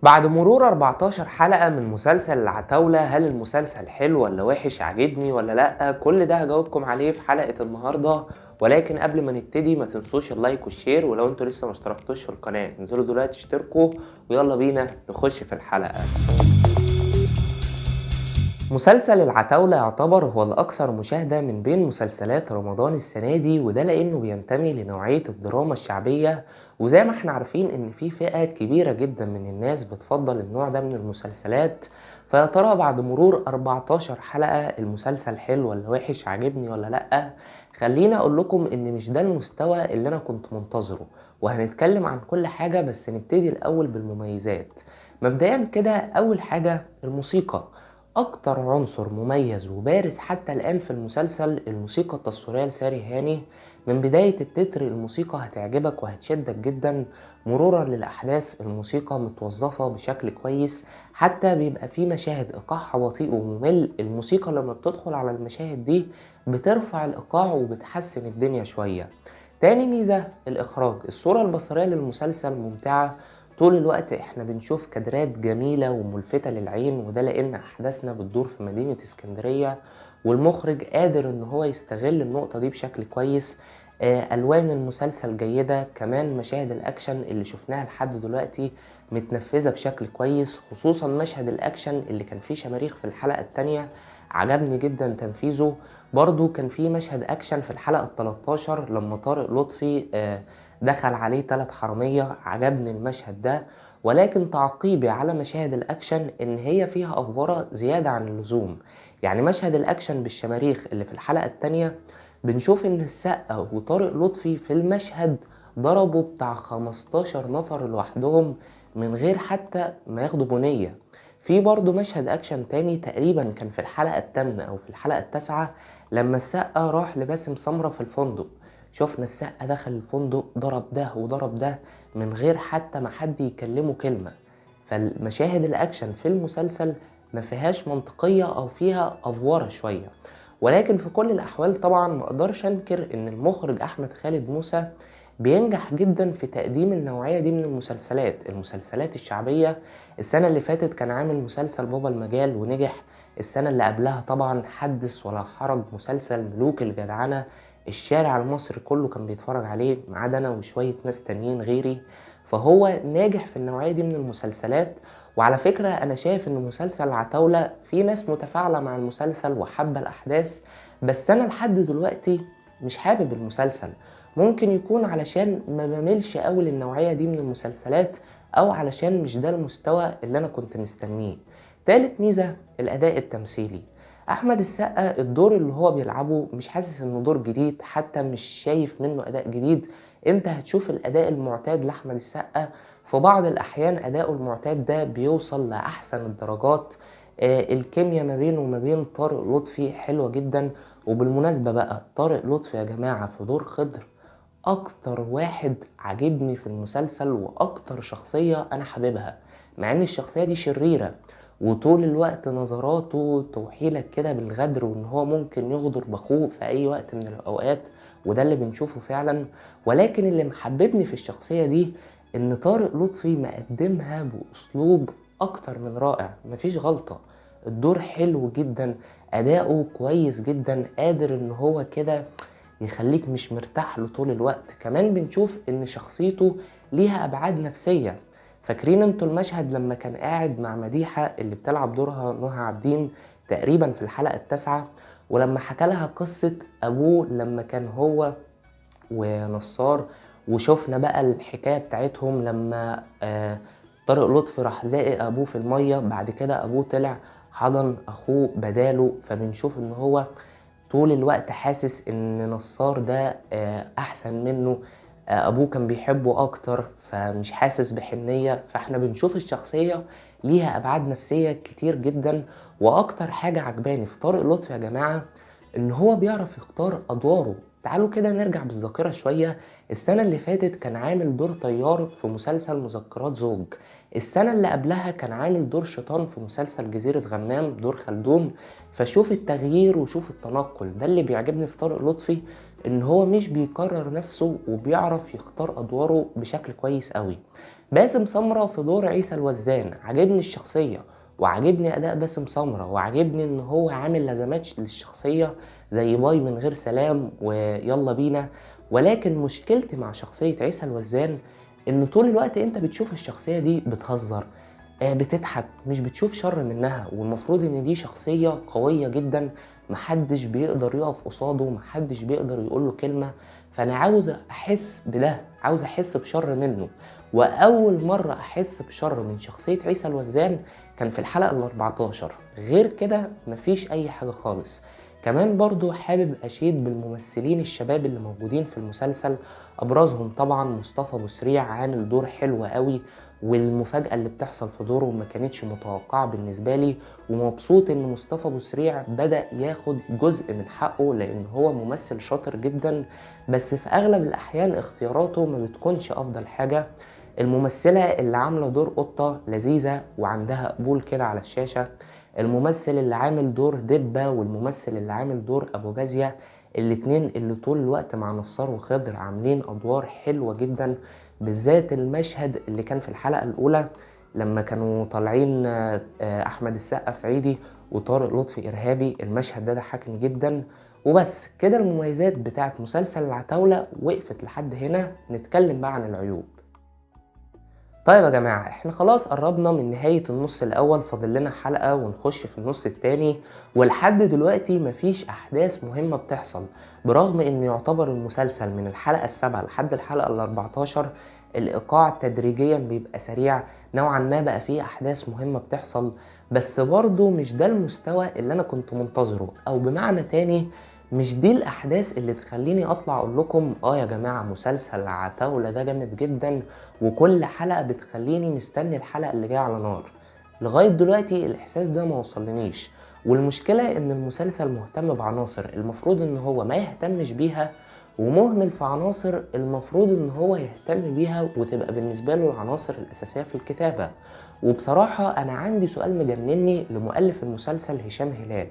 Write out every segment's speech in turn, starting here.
بعد مرور 14 حلقة من مسلسل العتاولة، هل المسلسل حلو ولا وحش، عجبني ولا لأ؟ كل ده هجاوبكم عليه في حلقة النهاردة. ولكن قبل ما نبتدي ما تنسوش اللايك والشير، ولو انتوا لسه ما اشتركتوش في القناة انزلوا دلوقتي اشتركوا، ويلا بينا نخش في الحلقة. مسلسل العتاولة يعتبر هو الأكثر مشاهدة من بين مسلسلات رمضان السنة دي، وده لأنه بينتمي لنوعية الدراما الشعبية. وزي ما احنا عارفين إن في فئة كبيرة جدا من الناس بتفضل النوع ده من المسلسلات. فيا ترى بعد مرور 14 حلقة المسلسل حلو ولا وحش، عجبني ولا لأ؟ خليني أقول لكم إن مش ده المستوى اللي أنا كنت منتظره، وهنتكلم عن كل حاجة. بس نبتدي الأول بالمميزات. مبدئيا كده، أول حاجة الموسيقى. أكتر عنصر مميز وبارز حتى الآن في المسلسل الموسيقى التصويرية لساري هاني. من بداية التتر الموسيقى هتعجبك وهتشدك جدا. مرورا للأحداث الموسيقى متوظفة بشكل كويس، حتى بيبقى في مشاهد إيقاعها بطيء وممل، الموسيقى لما بتدخل على المشاهد دي بترفع الإيقاع وبتحسن الدنيا شوية. تاني ميزة الإخراج. الصورة البصرية للمسلسل ممتعة، طول الوقت احنا بنشوف كادرات جميلة وملفتة للعين، وده لان احداثنا بتدور في مدينة اسكندرية، والمخرج قادر ان هو يستغل النقطة دي بشكل كويس. الوان المسلسل جيدة، كمان مشاهد الاكشن اللي شفناها لحد دلوقتي متنفذة بشكل كويس، خصوصا مشهد الاكشن اللي كان فيه شماريخ في الحلقة التانية عجبني جدا تنفيذه. برضو كان فيه مشهد اكشن في الحلقة ال 13 لما طارق لطفي دخل عليه 3 حرامية، عجبني المشهد ده. ولكن تعقيبي على مشاهد الأكشن إن هي فيها أفورة زيادة عن اللزوم. يعني مشهد الأكشن بالشماريخ اللي في الحلقة التانية، بنشوف إن السقا وطارق لطفي في المشهد ضربوا بتاع 15 نفر لوحدهم من غير حتى ما ياخدوا بنية. في برضه مشهد أكشن تاني تقريبا كان في الحلقة الثامنة أو في الحلقة التاسعة، لما السقا راح لباسم سمرة في الفندق. شفنا السقا دخل الفندق ضرب ده وضرب ده من غير حتى ما حد يكلمه كلمة. فالمشاهد الأكشن في المسلسل ما فيهاش منطقية أو فيها أفورة شوية. ولكن في كل الأحوال طبعا ما أقدرش أنكر إن المخرج أحمد خالد موسى بينجح جدا في تقديم النوعية دي من المسلسلات الشعبية. السنة اللي فاتت كان عامل مسلسل بابا المجال ونجح. السنة اللي قبلها طبعا حدث ولا حرج، مسلسل ملوك الجدعنة، الشارع المصري كله كان بيتفرج عليه ما عدا انا وشوية ناس تانيين غيري. فهو ناجح في النوعية دي من المسلسلات. وعلى فكرة انا شايف ان مسلسل العتاولة في ناس متفاعلة مع المسلسل وحابة الاحداث، بس انا لحد دلوقتي مش حابب المسلسل. ممكن يكون علشان ما بميلش قوي للنوعية دي من المسلسلات، او علشان مش ده المستوى اللي انا كنت مستنيه. تالت ميزة الاداء التمثيلي. احمد السقا الدور اللي هو بيلعبه مش حاسس انه دور جديد، حتى مش شايف منه اداء جديد. انت هتشوف الاداء المعتاد لاحمد السقا. في بعض الاحيان اداؤه المعتاد ده بيوصل لاحسن الدرجات. الكيمياء ما بينه وما بين طارق لطفي حلوة جدا. وبالمناسبة بقى طارق لطفي يا جماعة في دور خضر اكتر واحد عجبني في المسلسل، واكتر شخصية انا حاببها، مع ان الشخصية دي شريرة وطول الوقت نظراته توحيلك كده بالغدر، وان هو ممكن يغدر باخوه في اي وقت من الاوقات، وده اللي بنشوفه فعلا. ولكن اللي محببني في الشخصية دي ان طارق لطفي مقدمها باسلوب اكتر من رائع، مفيش غلطة. الدور حلو جدا، اداؤه كويس جدا، قادر ان هو كده يخليك مش مرتاح له طول الوقت. كمان بنشوف ان شخصيته ليها ابعاد نفسية. فاكرين انتوا المشهد لما كان قاعد مع مديحة اللي بتلعب دورها نهى عابدين تقريبا في الحلقة التاسعة، ولما حكى لها قصة ابوه لما كان هو ونصار، وشوفنا بقى الحكاية بتاعتهم لما طارق لطفي راح زائق ابوه في المية، بعد كده ابوه طلع حضن اخوه بداله. فبنشوف ان هو طول الوقت حاسس ان نصار ده احسن منه، ابوه كان بيحبه اكتر فمش حاسس بحنية. فاحنا بنشوف الشخصية ليها ابعاد نفسية كتير جدا. واكتر حاجة عجباني في طارق لطفي يا جماعة ان هو بيعرف يختار ادواره. تعالوا كده نرجع بالذاكرة شوية. السنة اللي فاتت كان عامل دور طيار في مسلسل مذكرات زوج. السنة اللي قبلها كان عامل دور شيطان في مسلسل جزيرة غمام، دور خلدون. فشوف التغيير وشوف التنقل، ده اللي بيعجبني في طارق لطفي، ان هو مش بيكرر نفسه وبيعرف يختار ادواره بشكل كويس قوي. باسم سمرة في دور عيسى الوزان عجبني الشخصية، وعجبني أداء باسم سمرة، وعجبني إن هو عامل لازمات للشخصية زي باي من غير سلام ويلا بينا. ولكن مشكلتي مع شخصية عيسى الوزان إن طول الوقت أنت بتشوف الشخصية دي بتهزر، بتضحك، مش بتشوف شر منها، والمفروض إن دي شخصية قوية جدا، محدش بيقدر يقف قصاده، محدش بيقدر يقوله كلمة. فأنا عاوز أحس بده، عاوز أحس بشر منه. وأول مرة أحس بشر من شخصية عيسى الوزان كان في الحلقة ال14، غير كده مفيش أي حاجة خالص. كمان برضو حابب أشيد بالممثلين الشباب اللي موجودين في المسلسل، أبرزهم طبعا مصطفى أبو سريع عامل دور حلو قوي، والمفاجأة اللي بتحصل في دوره ما كانتش متوقعة بالنسبة لي. ومبسوط ان مصطفى ابو سريع بدأ ياخد جزء من حقه، لان هو ممثل شاطر جدا، بس في اغلب الاحيان اختياراته ما بتكونش افضل حاجة. الممثلة اللي عاملة دور قطة لذيذة وعندها قبول كده على الشاشة، الممثل اللي عامل دور دبة، والممثل اللي عامل دور ابو جازية، الاتنين اللي طول الوقت مع نصار وخضر عاملين ادوار حلوة جدا. بالذات المشهد اللي كان في الحلقة الاولى لما كانوا طالعين احمد السقا صعيدي وطارق لطفي ارهابي، المشهد ده ضحكني جدا. وبس كده المميزات بتاعت مسلسل العتاولة وقفت لحد هنا، نتكلم بقى عن العيوب. طيب يا جماعة، احنا خلاص قربنا من نهاية النص الأول، فاضل لنا حلقة ونخش في النص التاني، ولحد دلوقتي مفيش أحداث مهمة بتحصل، برغم إن يعتبر المسلسل من الحلقة السابعة لحد الحلقة ال14 الإيقاع تدريجيا بيبقى سريع نوعا ما، بقى فيه أحداث مهمة بتحصل، بس برضو مش ده المستوى اللي أنا كنت منتظره، أو بمعنى تاني مش دي الأحداث اللي تخليني أطلع أقول لكم يا جماعة مسلسل عتاولة ده جامد جدا، وكل حلقة بتخليني مستني الحلقة اللي جاية على نار. لغاية دلوقتي الإحساس ده ما وصلنيش، والمشكلة إن المسلسل مهتم بعناصر المفروض إن هو ما يهتمش بيها، ومهمل في عناصر المفروض إن هو يهتم بيها وتبقى بالنسبة له العناصر الأساسية في الكتابة. وبصراحة أنا عندي سؤال مجنني لمؤلف المسلسل هشام هلال،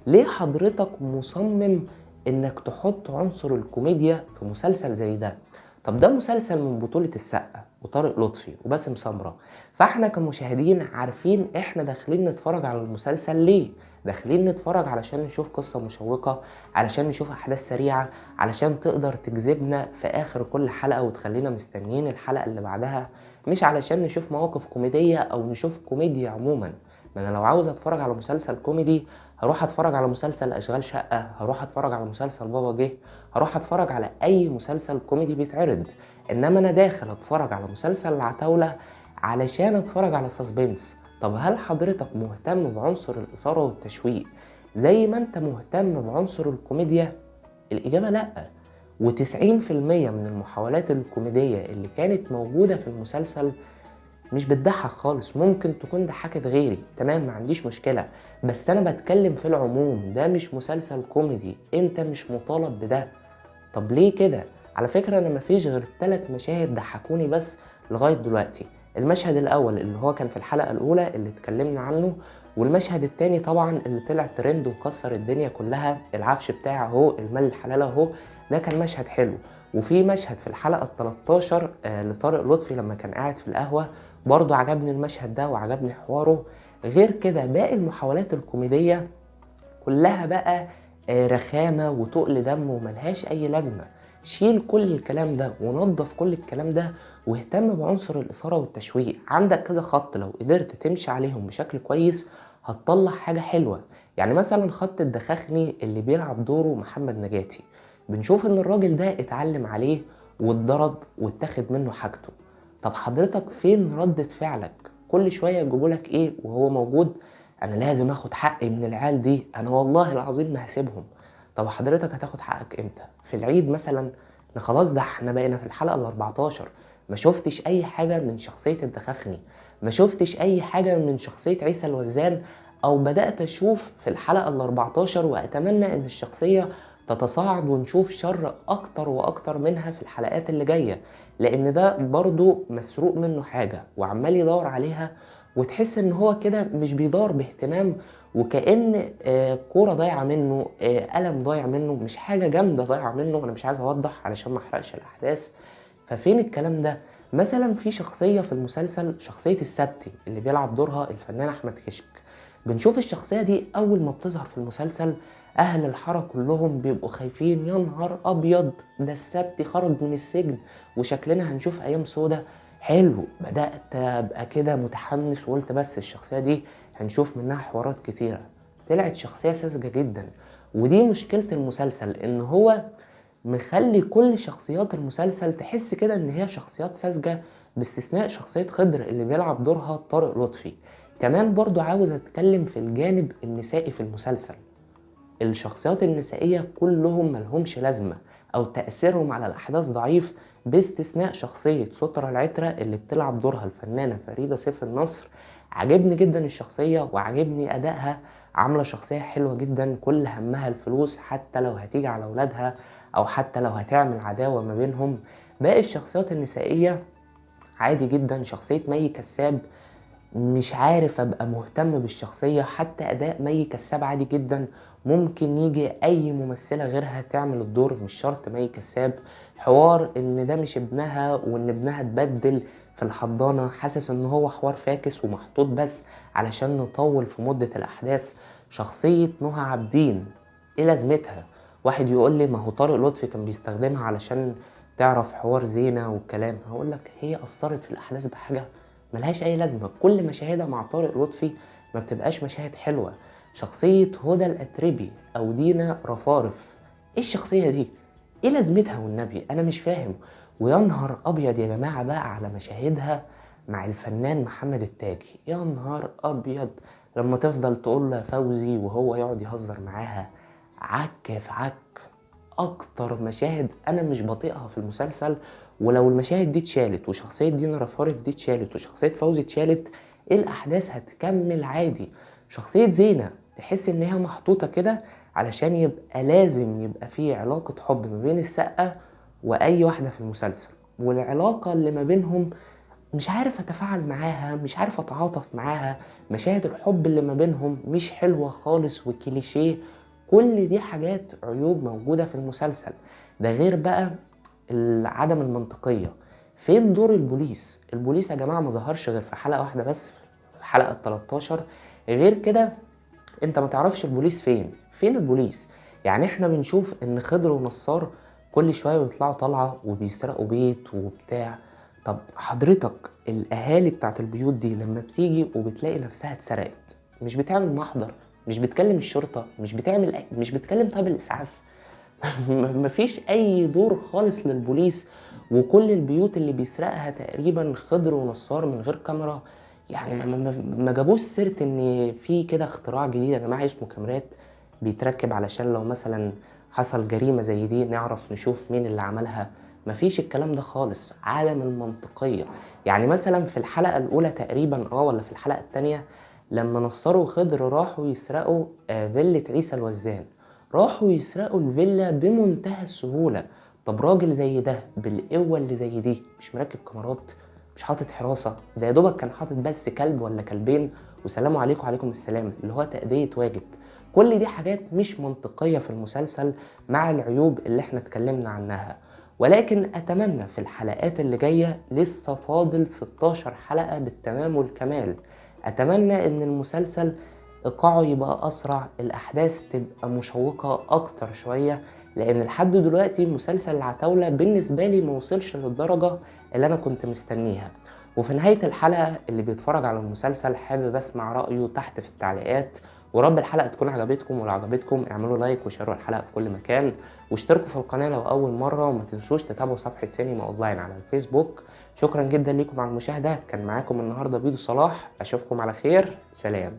ليه حضرتك مصمم إنك تحط عنصر الكوميديا في مسلسل زي ده؟ طب ده مسلسل من بطولة السقا وطارق لطفي وباسم سمرة، فاحنا كمشاهدين عارفين احنا داخلين نتفرج على المسلسل ليه. داخلين نتفرج علشان نشوف قصة مشوقة، علشان نشوف احداث سريعة، علشان تقدر تجذبنا في اخر كل حلقة وتخلينا مستنيين الحلقة اللي بعدها، مش علشان نشوف مواقف كوميدية او نشوف كوميديا عموما. ما انا لو عاوز اتفرج على مسلسل كوميدي هروح اتفرج على مسلسل اشغال شقة، هروح اتفرج على مسلسل بابا جه، هروح اتفرج على اي مسلسل كوميدي بيتعرض. انما انا داخل اتفرج على مسلسل العتاولة علشان اتفرج على سسبنس. طب هل حضرتك مهتم بعنصر الاثارة والتشويق زي ما انت مهتم بعنصر الكوميديا؟ الاجابة لا. و90% من المحاولات الكوميدية اللي كانت موجودة في المسلسل مش بتضحك خالص، ممكن تكون ضحكت غيري، تمام، ما عنديش مشكلة، بس انا بتكلم في العموم، ده مش مسلسل كوميدي، انت مش مطالب بده. طب ليه كده؟ على فكرة انا مفيش غير 3 مشاهد ضحكوني بس لغاية دلوقتي. المشهد الاول اللي هو كان في الحلقة الاولى اللي اتكلمنا عنه، والمشهد التاني طبعا اللي طلع ترند وكسر الدنيا كلها، العفش بتاعه اهو، المال الحلال اهو، ده كان مشهد حلو. وفي مشهد في الحلقة ال13 لطارق لطفي لما كان قاعد في القهوة، برضو عجبني المشهد ده وعجبني حواره. غير كده باقي المحاولات الكوميدية كلها بقى رخامة وتقل دم وملهاش أي لازمة. شيل كل الكلام ده ونضف كل الكلام ده واهتم بعنصر الإثارة والتشويق. عندك كذا خط لو قدرت تمشي عليهم بشكل كويس هتطلع حاجة حلوة. يعني مثلا خط الدخاخني اللي بيلعب دوره محمد نجاتي، بنشوف ان الراجل ده اتعلم عليه واتضرب واتاخد منه حاجته. طب حضرتك فين ردة فعلك؟ كل شوية يجيبولك ايه وهو موجود؟ انا لازم اخد حقي من العيال دي، انا والله العظيم ما هسيبهم. طب حضرتك هتاخد حقك امتى؟ في العيد مثلا؟ خلاص ده احنا بقينا في الحلقة ال14، ما شفتش اي حاجة من شخصية الدخاخني، ما شفتش اي حاجة من شخصية عيسى الوزان، او بدأت اشوف في الحلقة ال14، واتمنى ان الشخصية تتصاعد ونشوف شر اكتر واكتر منها في الحلقات اللي جاية، لان ده برضو مسروق منه حاجة وعمال يدور عليها، وتحس ان هو كده مش بيدور باهتمام، وكأن كورة ضايعة منه، قلم ضايع منه، مش حاجة جامدة ضايعة منه. انا مش عايز اوضح علشان ما احرقش الاحداث، ففين الكلام ده؟ مثلا في شخصية في المسلسل، شخصية السبتي اللي بيلعب دورها الفنان أحمد كشك. بنشوف الشخصية دي أول ما بتظهر في المسلسل أهل الحارة كلهم بيبقوا خايفين، يا نهار أبيض ده السبتي خرج من السجن وشكلنا هنشوف أيام سودة. حلو، بدأت أبقى كده متحمس وقلت بس الشخصية دي هنشوف منها حوارات كتيرة. طلعت شخصية ساذجة جدا، ودي مشكلة المسلسل، إن هو مخلي كل شخصيات المسلسل تحس كده ان هي شخصيات ساذجة، باستثناء شخصية خضر اللي بيلعب دورها طارق لطفي. كمان برضو عاوز اتكلم في الجانب النسائي في المسلسل. الشخصيات النسائية كلهم ملهمش لازمة او تأثيرهم على الاحداث ضعيف، باستثناء شخصية سترة العترة اللي بتلعب دورها الفنانة فريدة سيف النصر. عجبني جدا الشخصية وعجبني ادائها، عاملة شخصية حلوة جدا، كل همها الفلوس حتى لو هتيجي على اولادها او حتى لو هتعمل عداوة ما بينهم. باقي الشخصيات النسائية عادي جدا. شخصية مي كساب مش عارف ابقى مهتم بالشخصية، حتى اداء مي كساب عادي جدا، ممكن يجي اي ممثلة غيرها تعمل الدور، مش شرط مي كساب. حوار ان ده مش ابنها وان ابنها اتبدل في الحضانة، حاسس ان هو حوار فاكس ومحطوط بس علشان نطول في مدة الاحداث. شخصية نهى عابدين ايه لازمتها؟ واحد يقول لي ما هو طارق لطفي كان بيستخدمها علشان تعرف حوار زينة والكلام، هقولك هي اثرت في الاحداث بحاجة ملهاش اي لازمه. كل مشاهدها مع طارق لطفي ما بتبقاش مشاهد حلوه. شخصيه هدى الاتربي او دينا رفارف، ايه الشخصيه دي؟ ايه لازمتها والنبي؟ انا مش فاهم. ويا نهار ابيض يا جماعه بقى على مشاهدها مع الفنان محمد التاجي، يا نهار ابيض لما تفضل تقول له فوزي وهو يقعد يهزر معاها عك في عك. اكتر مشاهد انا مش بطيئها في المسلسل، ولو المشاهد دي اتشالت وشخصية دينا رفارف دي اتشالت وشخصية فوزي اتشالت، الاحداث هتكمل عادي. شخصية زينة تحس ان هي محطوطة كده علشان يبقى لازم يبقى فيه علاقة حب ما بين السقا واي واحدة في المسلسل، والعلاقة اللي ما بينهم مش عارف اتفاعل معاها، مش عارف اتعاطف معاها. مشاهد الحب اللي ما بينهم مش حلوة خالص وكليشيه. كل دي حاجات عيوب موجودة في المسلسل. ده غير بقى عدم المنطقية. فين دور البوليس؟ البوليس يا جماعة ما ظهرش غير في حلقة واحدة بس، في الحلقة ال 13. غير كده انت ما تعرفش البوليس فين البوليس. يعني احنا بنشوف ان خضر ونصار كل شوية بيطلعوا طلعة وبيسرقوا بيت وبتاع. طب حضرتك الاهالي بتاعت البيوت دي لما بتيجي وبتلاقي نفسها اتسرقت، مش بتعمل محضر؟ مش بتكلم الشرطة؟ مش بتكلم طب الاسعاف؟ مفيش اي دور خالص للبوليس. وكل البيوت اللي بيسرقها تقريبا خضر ونصار من غير كاميرا. يعني ما جابوش سيرة ان في كده اختراع جديد يا جماعة اسمه كاميرات بيتركب علشان لو مثلا حصل جريمة زي دي نعرف نشوف مين اللي عملها. مفيش الكلام ده خالص، عدم المنطقية. يعني مثلا في الحلقة الأولى تقريبا ولا في الحلقة التانية، لما نصار وخضر راحوا يسرقوا فيلة عيسى الوزان، راحوا يسرقوا الفيلا بمنتهى السهولة. طب راجل زي ده بالقوة اللي زي دي مش مركب كاميرات؟ مش حاطط حراسة؟ ده يا دوبك كان حاطط بس كلب ولا كلبين وسلام عليكم وعليكم السلام، اللي هو تأدية واجب. كل دي حاجات مش منطقية في المسلسل مع العيوب اللي احنا اتكلمنا عنها. ولكن اتمنى في الحلقات اللي جاية، لسه فاضل 16 حلقة بالتمام والكمال، اتمنى ان المسلسل ايقاعه يبقى اسرع، الاحداث تبقى مشوقة اكتر شوية، لان لحد دلوقتي مسلسل العتاولة بالنسبة لي موصلش للدرجة اللي انا كنت مستنيها. وفي نهاية الحلقة اللي بيتفرج على المسلسل حابب اسمع رأيه تحت في التعليقات. ورب الحلقة تكون عجبتكم، ولو عجبتكم اعملوا لايك وشيروا الحلقة في كل مكان، واشتركوا في القناة لو أول مرة، وما تنسوش تتابعوا صفحة سينما أونلاين على الفيسبوك. شكرا جدا ليكم على المشاهدة، كان معاكم النهاردة بيدو صلاح، أشوفكم على خير، سلام.